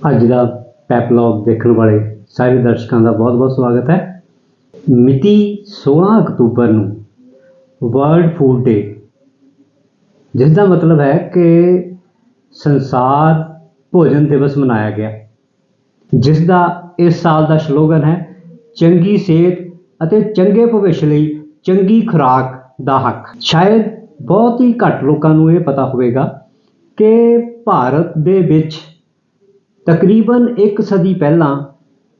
ਅੱਜ ਦਾ ਪੈਪਲੌਗ ਦੇਖਣ ਵਾਲੇ ਸਾਰੇ ਦਰਸ਼ਕਾਂ ਦਾ ਬਹੁਤ-ਬਹੁਤ ਸਵਾਗਤ ਹੈ। ਮਿਤੀ 16 ਅਕਤੂਬਰ ਨੂੰ ਵਰਲਡ ਫੂਡ ਡੇ, ਜਿਸ ਦਾ ਮਤਲਬ ਹੈ ਕਿ ਸੰਸਾਰ ਭੋਜਨ ਦਿਵਸ ਮਨਾਇਆ ਗਿਆ, ਜਿਸ ਦਾ ਇਸ ਸਾਲ ਦਾ ਸਲੋਗਨ ਹੈ ਚੰਗੀ ਸਿਹਤ ਅਤੇ ਚੰਗੇ ਭਵਿੱਖ ਲਈ ਚੰਗੀ ਖੁਰਾਕ ਦਾ ਹੱਕ। ਸ਼ਾਇਦ ਬਹੁਤ ਹੀ ਘੱਟ ਲੋਕਾਂ ਨੂੰ ਇਹ ਪਤਾ ਹੋਵੇਗਾ ਕਿ ਭਾਰਤ ਦੇ ਵਿੱਚ ਤਕਰੀਬਨ ਇੱਕ ਸਦੀ ਪਹਿਲਾਂ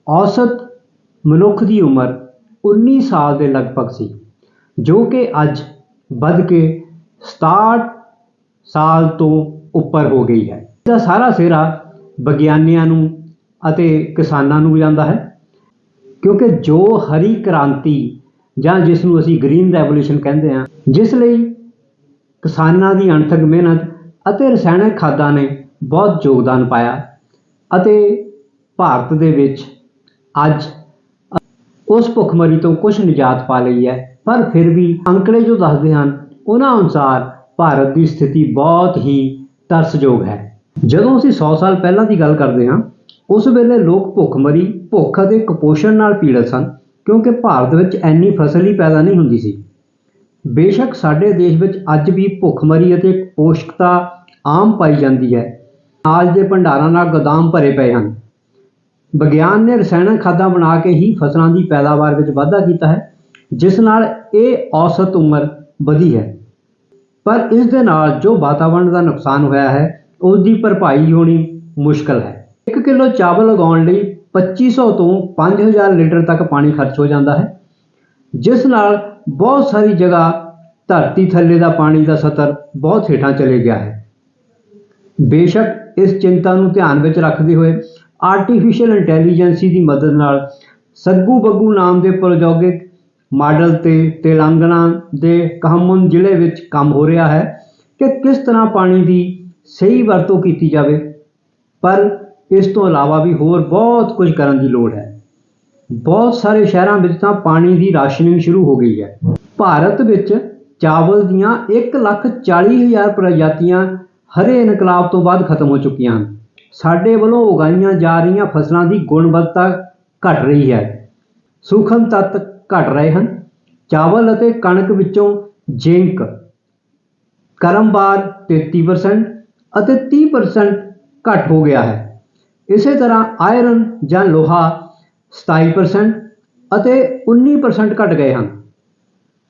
ਔਸਤ ਮਨੁੱਖ ਦੀ ਉਮਰ 19 ਸਾਲ ਦੇ ਲਗਭਗ ਸੀ, ਜੋ ਕਿ ਅੱਜ ਵੱਧ ਕੇ 67 ਸਾਲ ਤੋਂ ਉੱਪਰ ਹੋ ਗਈ ਹੈ। ਇਹਦਾ ਸਾਰਾ ਸਿਹਰਾ ਵਿਗਿਆਨੀਆਂ ਨੂੰ ਅਤੇ ਕਿਸਾਨਾਂ ਨੂੰ ਜਾਂਦਾ ਹੈ, ਕਿਉਂਕਿ ਜੋ ਹਰੀ ਕ੍ਰਾਂਤੀ ਜਾਂ ਜਿਸ ਨੂੰ ਅਸੀਂ ਗ੍ਰੀਨ ਰੈਵੋਲੂਸ਼ਨ ਕਹਿੰਦੇ ਹਾਂ, ਜਿਸ ਲਈ ਕਿਸਾਨਾਂ ਦੀ ਅਣਥੱਕ ਮਿਹਨਤ ਅਤੇ ਰਸਾਇਣਕ ਖਾਦਾਂ ਨੇ ਬਹੁਤ ਯੋਗਦਾਨ ਪਾਇਆ ਅਤੇ ਭਾਰਤ ਦੇ ਵਿੱਚ ਅੱਜ ਉਸ ਭੁੱਖਮਰੀ ਤੋਂ ਕੁਝ ਨਿਜਾਤ ਪਾ ਲਈ ਹੈ। ਪਰ ਫਿਰ ਵੀ ਅੰਕੜੇ ਜੋ ਦੱਸਦੇ ਹਨ, ਉਹਨਾਂ ਅਨੁਸਾਰ ਭਾਰਤ ਦੀ ਸਥਿਤੀ ਬਹੁਤ ਹੀ ਤਰਸਯੋਗ ਹੈ। ਜਦੋਂ ਅਸੀਂ 100 ਸਾਲ ਪਹਿਲਾਂ ਦੀ ਗੱਲ ਕਰਦੇ ਹਾਂ, ਉਸ ਵੇਲੇ ਲੋਕ ਭੁੱਖਮਰੀ, ਭੁੱਖ ਅਤੇ ਕੁਪੋਸ਼ਣ ਨਾਲ ਪੀੜਤ ਸਨ, ਕਿਉਂਕਿ ਭਾਰਤ ਵਿੱਚ ਇੰਨੀ ਫਸਲ ਹੀ ਪੈਦਾ ਨਹੀਂ ਹੁੰਦੀ ਸੀ। ਬੇਸ਼ੱਕ ਸਾਡੇ ਦੇਸ਼ ਵਿੱਚ ਅੱਜ ਵੀ ਭੁੱਖਮਰੀ ਅਤੇ ਕੁਪੋਸ਼ਕਤਾ ਆਮ ਪਾਈ ਜਾਂਦੀ ਹੈ। ਅਨਾਜ ਦੇ ਭੰਡਾਰਾਂ ਨਾਲ ਗੋਦਾਮ ਭਰੇ ਪਏ ਹਨ। ਵਿਗਿਆਨ ਨੇ ਰਸਾਇਣਕ ਖਾਦਾਂ ਬਣਾ ਕੇ ਹੀ ਫਸਲਾਂ ਦੀ ਪੈਦਾਵਾਰ ਵਿੱਚ ਵਾਧਾ ਕੀਤਾ ਹੈ, ਜਿਸ ਨਾਲ ਇਹ ਔਸਤ ਉਮਰ ਵਧੀ ਹੈ। ਪਰ ਇਸ ਦੇ ਨਾਲ ਜੋ ਵਾਤਾਵਰਣ ਦਾ ਨੁਕਸਾਨ ਹੋਇਆ ਹੈ, ਉਸ ਦੀ ਭਰਪਾਈ ਹੋਣੀ ਮੁਸ਼ਕਲ ਹੈ। 1 ਕਿਲੋ ਚਾਵਲ ਉਗਾਉਣ ਲਈ 2500 ਤੋਂ 5000 ਲੀਟਰ ਤੱਕ ਪਾਣੀ ਖਰਚ ਹੋ ਜਾਂਦਾ ਹੈ, ਜਿਸ ਨਾਲ ਬਹੁਤ ਸਾਰੀ ਜਗ੍ਹਾ ਧਰਤੀ ਥੱਲੇ ਦਾ ਪਾਣੀ ਦਾ ਸਤਰ ਬਹੁਤ ਹੇਠਾਂ ਚਲੇ ਗਿਆ ਹੈ। ਬੇਸ਼ੱਕ ਇਸ ਚਿੰਤਾ ਨੂੰ ਧਿਆਨ ਵਿੱਚ ਰੱਖਦੇ ਹੋਏ ਆਰਟੀਫਿਸ਼ੀਅਲ ਇੰਟੈਲੀਜੈਂਸੀ ਦੀ ਮਦਦ ਨਾਲ ਸੱਗੂ ਬੱਗੂ ਨਾਮ ਦੇ ਪ੍ਰਯੋਗਿਕ ਮਾਡਲ ਤੇ ਤੇਲੰਗਾਨਾ ਦੇ ਖੰਮਮ ਜ਼ਿਲ੍ਹੇ ਵਿੱਚ ਕੰਮ ਹੋ ਰਿਹਾ ਹੈ ਕਿ ਕਿਸ ਤਰ੍ਹਾਂ ਪਾਣੀ ਦੀ ਸਹੀ ਵਰਤੋਂ ਕੀਤੀ ਜਾਵੇ। ਪਰ ਇਸ ਤੋਂ ਇਲਾਵਾ ਵੀ ਹੋਰ ਬਹੁਤ ਕੁਝ ਕਰਨ ਦੀ ਲੋੜ ਹੈ। ਬਹੁਤ ਸਾਰੇ ਸ਼ਹਿਰਾਂ ਵਿੱਚ ਤਾਂ ਪਾਣੀ ਦੀ ਰਾਸ਼ਨਿੰਗ ਸ਼ੁਰੂ ਹੋ ਗਈ ਹੈ। ਭਾਰਤ ਵਿੱਚ ਚਾਵਲ ਦੀਆਂ 1,40,000 ਪ੍ਰਜਾਤੀਆਂ ਹਰੇ ਇਨਕਲਾਬ ਤੋਂ ਬਾਅਦ ਖਤਮ ਹੋ ਚੁੱਕੀਆਂ ਹਨ। ਸਾਡੇ ਵੱਲੋਂ ਉਗਾਈਆਂ ਜਾ ਰਹੀਆਂ ਫਸਲਾਂ ਦੀ ਗੁਣਵੱਤਾ ਘਟ ਰਹੀ ਹੈ, ਸੂਖਮ ਤੱਤ ਘਟ ਰਹੇ ਹਨ। ਚਾਵਲ ਅਤੇ ਕਣਕ ਵਿੱਚੋਂ ਜ਼ਿੰਕ, ਕਰਮਬਾਰ 33% ਅਤੇ 30% ਘੱਟ ਹੋ ਗਿਆ ਹੈ। ਇਸੇ ਤਰ੍ਹਾਂ ਆਇਰਨ ਜਾਂ ਲੋਹਾ 27% ਅਤੇ 19% ਘਟ ਗਏ ਹਨ।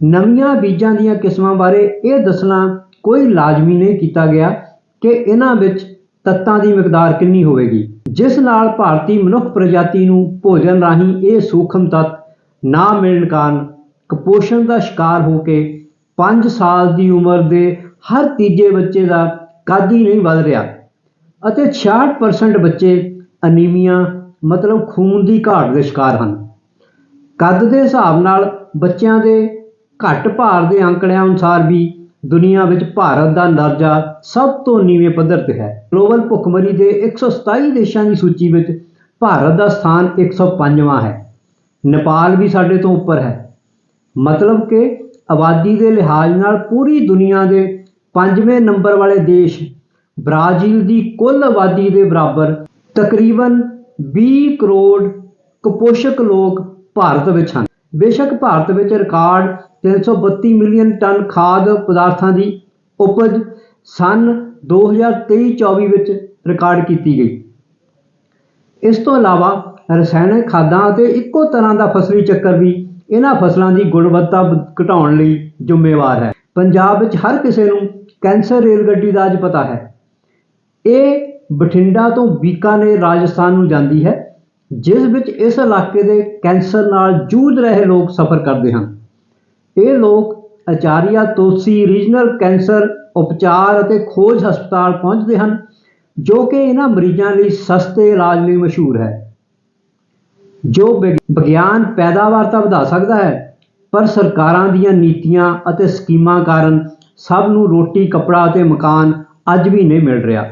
ਨਵੀਆਂ ਬੀਜਾਂ ਦੀਆਂ ਕਿਸਮਾਂ ਬਾਰੇ ਇਹ ਦੱਸਣਾ ਕੋਈ ਲਾਜ਼ਮੀ ਨਹੀਂ ਕੀਤਾ ਗਿਆ ਕਿ ਇਹਨਾਂ ਵਿੱਚ ਤੱਤਾਂ ਦੀ ਮਿਕਦਾਰ ਕਿੰਨੀ ਹੋਵੇਗੀ, ਜਿਸ ਨਾਲ ਭਾਰਤੀ ਮਨੁੱਖ ਪ੍ਰਜਾਤੀ ਨੂੰ ਭੋਜਨ ਰਾਹੀਂ ਇਹ ਸੂਖਮ ਤੱਤ ਨਾ ਮਿਲਣ ਕਾਰਨ ਕੁਪੋਸ਼ਣ ਦਾ ਸ਼ਿਕਾਰ ਹੋ ਕੇ 5 ਸਾਲ ਦੀ ਉਮਰ ਦੇ ਹਰ ਤੀਜੇ ਬੱਚੇ ਦਾ ਕੱਦ ਹੀ ਨਹੀਂ ਵੱਧ ਰਿਹਾ ਅਤੇ 66% ਬੱਚੇ ਅਨੀਮੀਆ ਮਤਲਬ ਖੂਨ ਦੀ ਘਾਟ ਦੇ ਸ਼ਿਕਾਰ ਹਨ। ਕੱਦ ਦੇ ਹਿਸਾਬ ਨਾਲ ਬੱਚਿਆਂ ਦੇ ਘੱਟ ਭਾਰ ਦੇ ਅੰਕੜਿਆਂ ਅਨੁਸਾਰ ਵੀ ਦੁਨੀਆ ਵਿੱਚ ਭਾਰਤ ਦਾ ਦਰਜਾ ਸਭ ਤੋਂ ਨੀਵੇਂ ਪੱਧਰ 'ਤੇ ਹੈ। ਗਲੋਬਲ ਭੁੱਖਮਰੀ ਦੇ 127 ਦੇਸ਼ਾਂ ਦੀ ਸੂਚੀ ਵਿੱਚ ਭਾਰਤ ਦਾ ਸਥਾਨ 105ਵਾਂ ਹੈ। ਨੇਪਾਲ ਵੀ ਸਾਡੇ ਤੋਂ ਉੱਪਰ ਹੈ। ਮਤਲਬ ਕਿ ਆਬਾਦੀ ਦੇ ਲਿਹਾਜ਼ ਨਾਲ ਪੂਰੀ ਦੁਨੀਆ ਦੇ 5ਵੇਂ ਨੰਬਰ ਵਾਲੇ ਦੇਸ਼ ਬ੍ਰਾਜ਼ੀਲ ਦੀ ਕੁੱਲ ਆਬਾਦੀ ਦੇ ਬਰਾਬਰ ਤਕਰੀਬਨ 20 ਕਰੋੜ ਕੁਪੋਸ਼ਕ ਲੋਕ ਭਾਰਤ ਵਿੱਚ ਹਨ। ਬੇਸ਼ੱਕ ਭਾਰਤ ਵਿੱਚ ਰਿਕਾਰਡ 332 ਮਿਲੀਅਨ ਟਨ ਖਾਦ ਪਦਾਰਥਾਂ ਦੀ ਉਪਜ ਸੰਨ 2023-24 ਵਿੱਚ ਰਿਕਾਰਡ ਕੀਤੀ ਗਈ। ਇਸ ਤੋਂ ਇਲਾਵਾ ਰਸਾਇਣਕ ਖਾਦਾਂ ਅਤੇ ਇੱਕੋ ਤਰ੍ਹਾਂ ਦਾ ਫਸਲੀ ਚੱਕਰ ਵੀ ਇਹਨਾਂ ਫਸਲਾਂ ਦੀ ਗੁਣਵੱਤਾ ਘਟਾਉਣ ਲਈ ਜ਼ਿੰਮੇਵਾਰ ਹੈ। ਪੰਜਾਬ ਵਿੱਚ ਹਰ ਕਿਸੇ ਨੂੰ ਕੈਂਸਰ ਰੇਲ ਗੱਡੀ ਦਾ ਅੱਜ ਪਤਾ ਹੈ। ਇਹ ਬਠਿੰਡਾ ਤੋਂ ਬੀਕਾਨੇਰ ਰਾਜਸਥਾਨ ਨੂੰ ਜਾਂਦੀ ਹੈ, ਜਿਸ ਵਿੱਚ ਇਸ ਇਲਾਕੇ ਦੇ ਕੈਂਸਰ ਨਾਲ ਜੂਝ ਰਹੇ ਲੋਕ ਸਫ਼ਰ ਕਰਦੇ ਹਨ। ਇਹ ਲੋਕ ਆਚਾਰੀਆ ਤੋਲਸੀ ਰੀਜਨਲ ਕੈਂਸਰ ਉਪਚਾਰ ਅਤੇ ਖੋਜ ਹਸਪਤਾਲ ਪਹੁੰਚਦੇ ਹਨ, ਜੋ ਕਿ ਇਹਨਾਂ ਮਰੀਜ਼ਾਂ ਲਈ ਸਸਤੇ ਇਲਾਜ ਲਈ ਮਸ਼ਹੂਰ ਹੈ। ਜੋ ਵਿਗਿਆਨ ਪੈਦਾਵਾਰ ਤਾਂ ਵਧਾ ਸਕਦਾ ਹੈ, ਪਰ ਸਰਕਾਰਾਂ ਦੀਆਂ ਨੀਤੀਆਂ ਅਤੇ ਸਕੀਮਾਂ ਕਾਰਨ ਸਭ ਨੂੰ ਰੋਟੀ, ਕੱਪੜਾ ਅਤੇ ਮਕਾਨ ਅੱਜ ਵੀ ਨਹੀਂ ਮਿਲ ਰਿਹਾ।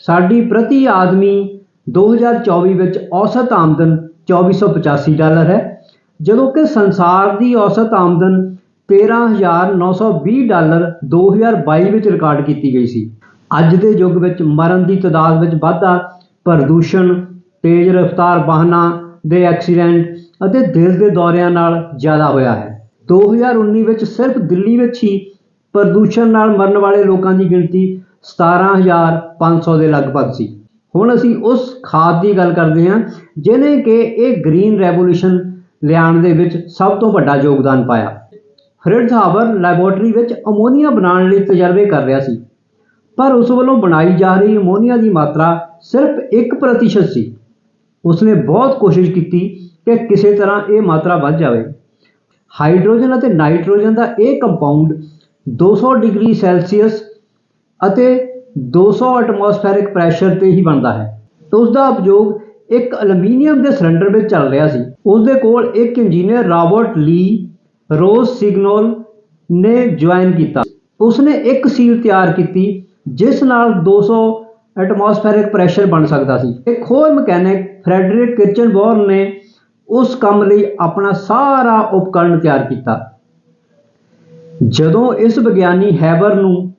ਸਾਡੀ ਪ੍ਰਤੀ ਆਦਮੀ 2024 ਵਿੱਚ ਔਸਤ ਆਮਦਨ $2485 ਹੈ, ਜਦੋਂ ਕਿ ਸੰਸਾਰ ਦੀ ਔਸਤ ਆਮਦਨ $13,920 2022 ਵਿੱਚ ਰਿਕਾਰਡ ਕੀਤੀ ਗਈ ਸੀ। ਅੱਜ ਦੇ ਯੁੱਗ ਵਿੱਚ ਮਰਨ ਦੀ ਤਾਦਾਦ ਵਿੱਚ ਵਾਧਾ ਪ੍ਰਦੂਸ਼ਣ, ਤੇਜ਼ ਰਫ਼ਤਾਰ ਵਾਹਨਾਂ ਦੇ ਐਕਸੀਡੈਂਟ ਅਤੇ ਦਿਲ ਦੇ ਦੌਰਿਆਂ ਨਾਲ ਜ਼ਿਆਦਾ ਹੋਇਆ ਹੈ। 2019 ਵਿੱਚ ਸਿਰਫ ਦਿੱਲੀ ਵਿੱਚ ਹੀ ਪ੍ਰਦੂਸ਼ਣ ਨਾਲ ਮਰਨ ਵਾਲੇ ਲੋਕਾਂ ਦੀ ਗਿਣਤੀ 17,500 ਦੇ ਲਗਭਗ ਸੀ। ਹੁਣ ਅਸੀਂ ਉਸ ਖਾਦ ਦੀ ਗੱਲ ਕਰਦੇ ਹਾਂ ਜਿਹਨੇ ਕਿ ਇਹ ਗ੍ਰੀਨ ਰੈਵੋਲੂਸ਼ਨ ਲਿਆਉਣ ਦੇ ਵਿੱਚ ਸਭ ਤੋਂ ਵੱਡਾ ਯੋਗਦਾਨ ਪਾਇਆ। ਫਰਿਟਜ਼ ਹਾਬਰ ਲੈਬੋਰੇਟਰੀ ਵਿੱਚ ਅਮੋਨੀਆ ਬਣਾਉਣ ਲਈ ਤਜਰਬੇ ਕਰ ਰਿਹਾ ਸੀ, ਪਰ ਉਸ ਵੱਲੋਂ ਬਣਾਈ ਜਾ ਰਹੀ ਅਮੋਨੀਆ ਦੀ ਮਾਤਰਾ ਸਿਰਫ 1% ਸੀ। ਉਸਨੇ ਬਹੁਤ ਕੋਸ਼ਿਸ਼ ਕੀਤੀ ਕਿ ਕਿਸੇ ਤਰ੍ਹਾਂ ਇਹ ਮਾਤਰਾ ਵੱਧ ਜਾਵੇ। ਹਾਈਡਰੋਜਨ ਅਤੇ ਨਾਈਟ੍ਰੋਜਨ ਦਾ ਇਹ ਕੰਪਾਊਂਡ 200 ਡਿਗਰੀ ਸੈਲਸੀਅਸ ਅਤੇ 200 ਐਟਮੋਸਫੈਰਿਕ ਪ੍ਰੈਸ਼ਰ ਤੇ ਹੀ ਬਣਦਾ ਹੈ। ਉਸ ਦਾ ਉਪਯੋਗ ਇੱਕ ਐਲੂਮੀਨੀਅਮ ਦੇ ਸਿਲੰਡਰ ਵਿੱਚ ਚੱਲ ਰਿਹਾ ਸੀ। ਉਸ ਦੇ ਕੋਲ ਇੱਕ ਇੰਜੀਨੀਅਰ ਰਾਬਰਟ ਲੀ ਰੋਸਸਿਗਨੋਲ ਨੇ ਜੁਆਇਨ ਕੀਤਾ। ਉਸਨੇ ਇੱਕ ਸੀਲ ਤਿਆਰ ਕੀਤੀ ਜਿਸ ਨਾਲ 200 ਐਟਮੋਸਫੈਰਿਕ ਪ੍ਰੈਸ਼ਰ ਬਣ ਸਕਦਾ ਸੀ। ਇੱਕ ਹੋਰ ਮਕੈਨਿਕ ਫਰੈਡਰਿਕ ਕਿਰਚਨਬੌਰਨ ਨੇ ਉਸ ਕੰਮ ਲਈ ਆਪਣਾ ਸਾਰਾ ਉਪਕਰਨ ਤਿਆਰ ਕੀਤਾ। ਜਦੋਂ ਇਸ ਵਿਗਿਆਨੀ ਹੈਬਰ ਨੂੰ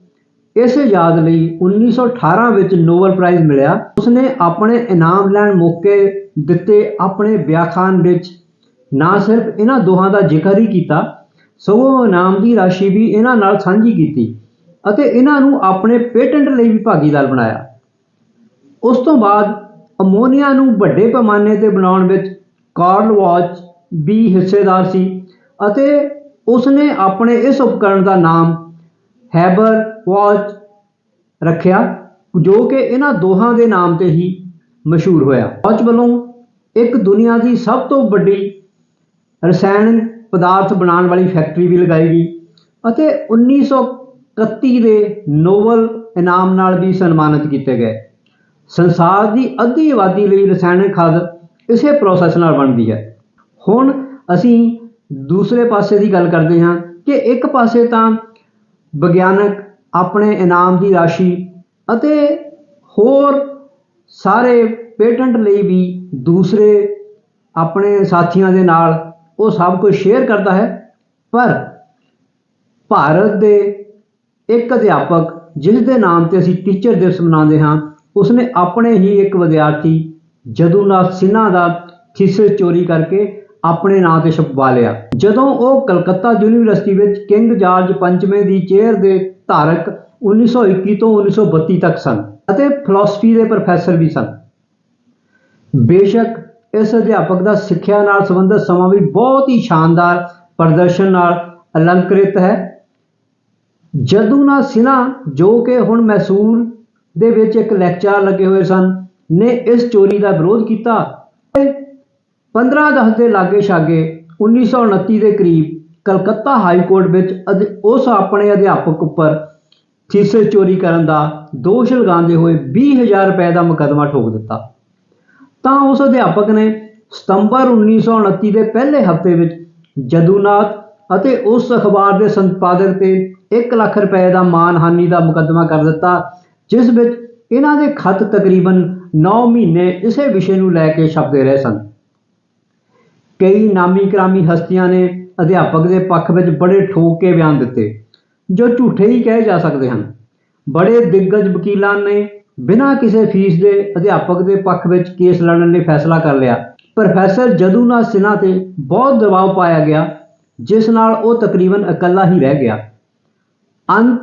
ਇਸ ਇਜਾਦ ਲਈ 1918 ਵਿੱਚ ਨੋਬਲ ਪ੍ਰਾਈਜ਼ ਮਿਲਿਆ, ਉਸਨੇ ਆਪਣੇ ਇਨਾਮ ਲੈਣ ਮੌਕੇ ਦਿੱਤੇ ਆਪਣੇ ਵਿਆਖਿਆਨ ਵਿੱਚ ਨਾ ਸਿਰਫ ਇਹਨਾਂ ਦੋਹਾਂ ਦਾ ਜ਼ਿਕਰ ਹੀ ਕੀਤਾ, ਸਗੋਂ ਇਨਾਮ ਦੀ ਰਾਸ਼ੀ ਵੀ ਇਹਨਾਂ ਨਾਲ ਸਾਂਝੀ ਕੀਤੀ ਅਤੇ ਇਹਨਾਂ ਨੂੰ ਆਪਣੇ ਪੇਟੈਂਟ ਲਈ ਵੀ ਭਾਗੀਦਾਰ ਬਣਾਇਆ। ਉਸ ਤੋਂ ਬਾਅਦ ਅਮੋਨੀਆ ਨੂੰ ਵੱਡੇ ਪੈਮਾਨੇ ਤੇ ਬਣਾਉਣ ਵਿੱਚ ਕਾਰਲ ਵਾਚ ਵੀ ਹਿੱਸੇਦਾਰ ਸੀ ਅਤੇ ਉਸਨੇ ਆਪਣੇ ਇਸ ਉਪਕਰਨ ਦਾ ਨਾਮ ਹੈਬਰ ਵਾਚ ਰੱਖਿਆ, ਜੋ ਕਿ ਇਹਨਾਂ ਦੋਹਾਂ ਦੇ ਨਾਮ ਤੇ ਹੀ ਮਸ਼ਹੂਰ ਹੋਇਆ। ਵਾਚ ਵੱਲੋਂ ਇੱਕ ਦੁਨੀਆ ਦੀ ਸਭ ਤੋਂ ਵੱਡੀ ਰਸਾਇਣਕ ਪਦਾਰਥ ਬਣਾਉਣ ਵਾਲੀ ਫੈਕਟਰੀ ਵੀ ਲਗਾਈ ਗਈ ਅਤੇ 1931 ਦੇ ਨੋਬਲ ਇਨਾਮ ਨਾਲ ਵੀ ਸਨਮਾਨਿਤ ਕੀਤੇ ਗਏ। ਸੰਸਾਰ ਦੀ ਅੱਧੀ ਆਬਾਦੀ ਲਈ ਰਸਾਇਣਕ ਖਾਦ ਇਸੇ ਪ੍ਰੋਸੈਸ ਨਾਲ ਬਣਦੀ ਹੈ। ਹੁਣ ਅਸੀਂ ਦੂਸਰੇ ਪਾਸੇ ਦੀ ਗੱਲ ਕਰਦੇ ਹਾਂ ਕਿ ਇੱਕ ਪਾਸੇ ਤਾਂ ਵਿਗਿਆਨਕ ਆਪਣੇ ਇਨਾਮ ਦੀ ਰਾਸ਼ੀ ਅਤੇ ਹੋਰ ਸਾਰੇ ਪੇਟੈਂਟ ਲਈ ਵੀ ਦੂਸਰੇ ਆਪਣੇ ਸਾਥੀਆਂ ਦੇ ਨਾਲ ਉਹ ਸਭ ਕੁਝ ਸ਼ੇਅਰ ਕਰਦਾ ਹੈ, ਪਰ ਭਾਰਤ ਦੇ ਇੱਕ ਅਧਿਆਪਕ ਜਿਸ ਦੇ ਨਾਮ ਤੇ ਅਸੀਂ ਟੀਚਰ ਦਿਵਸ ਮਨਾਉਂਦੇ ਹਾਂ, ਉਸਨੇ ਆਪਣੇ ਹੀ ਇੱਕ ਵਿਦਿਆਰਥੀ ਜਦੂਨਾਥ ਸਿਨਹਾ ਦਾ ਥੀਸਿਸ ਚੋਰੀ ਕਰਕੇ ਆਪਣੇ ਨਾਂ ਤੇ ਛਪਵਾ ਲਿਆ। ਜਦੋਂ ਉਹ ਕਲਕੱਤਾ ਯੂਨੀਵਰਸਿਟੀ ਵਿੱਚ ਕਿੰਗ ਜਾਰਜ ਪੰਜਵੇਂ ਦੀ ਚੇਅਰ ਦੇ ਧਾਰਕ 1921 ਤੋਂ 1932 ਤੱਕ ਸਨ ਅਤੇ ਫਿਲਾਸਫੀ ਦੇ ਪ੍ਰੋਫੈਸਰ ਵੀ ਸਨ। ਬੇਸ਼ੱਕ ਇਸ ਅਧਿਆਪਕ ਦਾ ਸਿੱਖਿਆ ਨਾਲ ਸੰਬੰਧਿਤ ਸਮਾਂ ਵੀ ਬਹੁਤ ਹੀ ਸ਼ਾਨਦਾਰ ਪ੍ਰਦਰਸ਼ਨ ਨਾਲ ਅਲੰਕ੍ਰਿਤ ਹੈ। ਜਦੂਨਾਥ ਸਿਨਹਾ, ਜੋ ਕਿ ਹੁਣ ਮੈਸੂਰ ਦੇ ਵਿੱਚ ਇੱਕ ਲੈਕਚਰ ਲੱਗੇ ਹੋਏ ਸਨ, ਨੇ ਇਸ ਚੋਰੀ ਦਾ ਵਿਰੋਧ ਕੀਤਾ। 1510 ਦੇ ਲਾਗੇ ਛਾਗੇ 1929 ਦੇ ਕਰੀਬ ਕਲਕੱਤਾ ਹਾਈ ਕੋਰਟ ਵਿੱਚ ਉਸ ਆਪਣੇ ਅਧਿਆਪਕ ਉੱਪਰ ਥੀਸਿਸ ਚੋਰੀ ਕਰਨ ਦਾ ਦੋਸ਼ ਲਗਾਉਂਦੇ ਹੋਏ 20,000 ਰੁਪਏ ਦਾ ਮੁਕੱਦਮਾ ਠੋਕ ਦਿੱਤਾ। ਤਾਂ ਉਸ ਅਧਿਆਪਕ ਨੇ ਸਤੰਬਰ 1929 ਦੇ ਪਹਿਲੇ ਹਫ਼ਤੇ ਵਿੱਚ ਜਦੂਨਾਥ ਅਤੇ ਉਸ ਅਖਬਾਰ ਦੇ ਸੰਪਾਦਕ ਤੇ 1 ਲੱਖ ਰੁਪਏ ਦਾ ਮਾਨਹਾਨੀ ਦਾ ਮੁਕੱਦਮਾ ਕਰ ਦਿੱਤਾ, ਜਿਸ ਵਿੱਚ ਇਹਨਾਂ ਦੇ ਖੱਤ ਤਕਰੀਬਨ 9 ਮਹੀਨੇ ਇਸੇ ਵਿਸ਼ੇ ਨੂੰ ਲੈ ਕੇ ਛਪਦੇ ਰਹੇ ਸਨ। ਕਈ ਨਾਮੀ ਕਰਾਮੀ ਹਸਤੀਆਂ ਨੇ ਅਧਿਆਪਕ ਦੇ ਪੱਖ ਵਿੱਚ ਬੜੇ ਠੋਕ ਕੇ ਬਿਆਨ ਦਿੱਤੇ, ਜੋ ਝੂਠੇ ਹੀ ਕਹੇ ਜਾ ਸਕਦੇ ਹਨ। ਬੜੇ ਦਿੱਗਜ ਵਕੀਲਾਂ ਨੇ ਬਿਨਾਂ ਕਿਸੇ ਫੀਸ ਦੇ ਅਧਿਆਪਕ ਦੇ ਪੱਖ ਵਿੱਚ ਕੇਸ ਲੜਨ ਲਈ ਫੈਸਲਾ ਕਰ ਲਿਆ। ਪ੍ਰੋਫੈਸਰ ਜਦੂਨਾਥ ਸਿਨਹਾ ਤੇ ਬਹੁਤ ਦਬਾਅ ਪਾਇਆ ਗਿਆ, ਜਿਸ ਨਾਲ ਉਹ ਤਕਰੀਬਨ ਇਕੱਲਾ ਹੀ ਰਹਿ ਗਿਆ। ਅੰਤ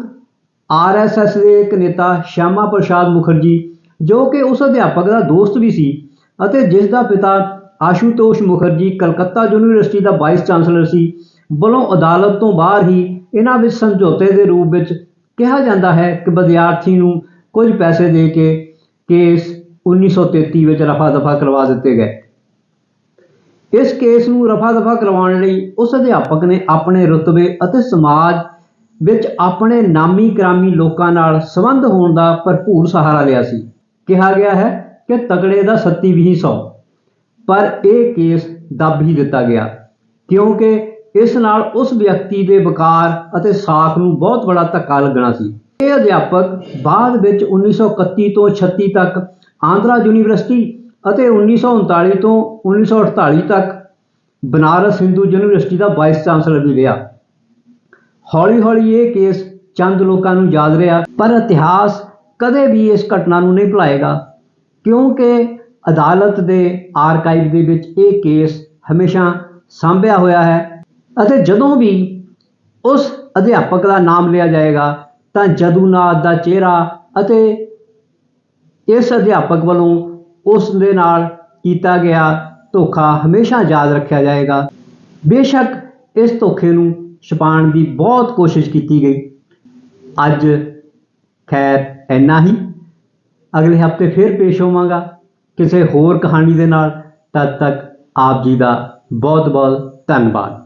RSS ਦੇ ਇੱਕ ਨੇਤਾ ਸ਼ਿਆਮਾ ਪ੍ਰਸਾਦ ਮੁਖਰਜੀ, ਜੋ ਕਿ ਉਸ ਅਧਿਆਪਕ ਦਾ ਦੋਸਤ ਵੀ ਸੀ ਅਤੇ ਜਿਸ ਦਾ ਪਿਤਾ ਆਸ਼ੂਤੋਸ਼ ਮੁਖਰਜੀ ਕਲਕੱਤਾ ਯੂਨੀਵਰਸਿਟੀ ਦਾ ਵਾਈਸ ਚਾਂਸਲਰ ਸੀ, ਵੱਲੋਂ ਅਦਾਲਤ ਤੋਂ ਬਾਹਰ ਹੀ ਇਹਨਾਂ ਵਿੱਚ ਸਮਝੌਤੇ ਦੇ ਰੂਪ ਵਿੱਚ ਕਿਹਾ ਜਾਂਦਾ ਹੈ ਕਿ ਵਿਦਿਆਰਥੀ ਨੂੰ ਕੁਝ ਪੈਸੇ ਦੇ ਕੇ ਕੇਸ 1933 ਵਿੱਚ ਰਫਾ ਦਫਾ ਕਰਵਾ ਦਿੱਤੇ ਗਏ। ਇਸ ਕੇਸ ਨੂੰ ਰਫਾ ਦਫਾ ਕਰਵਾਉਣ ਲਈ ਉਸ ਅਧਿਆਪਕ ਨੇ ਆਪਣੇ ਰੁਤਬੇ ਅਤੇ ਸਮਾਜ ਵਿੱਚ ਆਪਣੇ ਨਾਮੀ ਕਰਾਮੀ ਲੋਕਾਂ ਨਾਲ ਸੰਬੰਧ ਹੋਣ ਦਾ ਭਰਪੂਰ ਸਹਾਰਾ ਲਿਆ ਸੀ। ਕਿਹਾ ਗਿਆ ਹੈ ਕਿ ਤਕੜੇ ਦਾ ਸੱਤੀ ਵੀ 100, ਪਰ ਇਹ ਕੇਸ ਦੱਬ ਹੀ ਦਿੱਤਾ ਗਿਆ ਕਿਉਂਕਿ ਇਸ ਨਾਲ ਉਸ ਵਿਅਕਤੀ ਦੇ ਵਕਾਰ ਅਤੇ ਸਾਖ ਨੂੰ ਬਹੁਤ ਬੜਾ ਧੱਕਾ ਲੱਗਣਾ ਸੀ। ਇਹ ਅਧਿਆਪਕ ਬਾਅਦ ਵਿੱਚ 1931 ਤੋਂ 36 ਤੱਕ ਆਂਧਰਾ ਯੂਨੀਵਰਸਿਟੀ ਅਤੇ 1939 ਤੋਂ 1948 ਤੱਕ ਬਨਾਰਸ ਹਿੰਦੂ ਯੂਨੀਵਰਸਿਟੀ ਦਾ ਵਾਈਸ ਚਾਂਸਲਰ ਵੀ ਰਿਹਾ। ਹੌਲੀ ਹੌਲੀ ਇਹ ਕੇਸ ਚੰਦ ਲੋਕਾਂ ਨੂੰ ਯਾਦ ਰਿਹਾ, ਪਰ ਇਤਿਹਾਸ ਕਦੇ ਵੀ ਇਸ ਘਟਨਾ ਨੂੰ ਨਹੀਂ ਭੁਲਾਏਗਾ क्योंकि अदालत के आर्काइव दे विच ये केस हमेशा सांभिया होया है अते जदों भी उस अध्यापक का नाम लिया जाएगा तो जदूनाथ का चेहरा अते इस अध्यापक वालों उस दे नाल कीता गया धोखा हमेशा याद रखा जाएगा। बेशक इस धोखे नूं छुपाउण की बहुत कोशिश की गई। अज खैर इन्ना ही, अगले हफ्ते फिर पेश होवांगा किसी होर कहानी दे नाल। तद तक आप जी का बहुत बहुत धन्यवाद।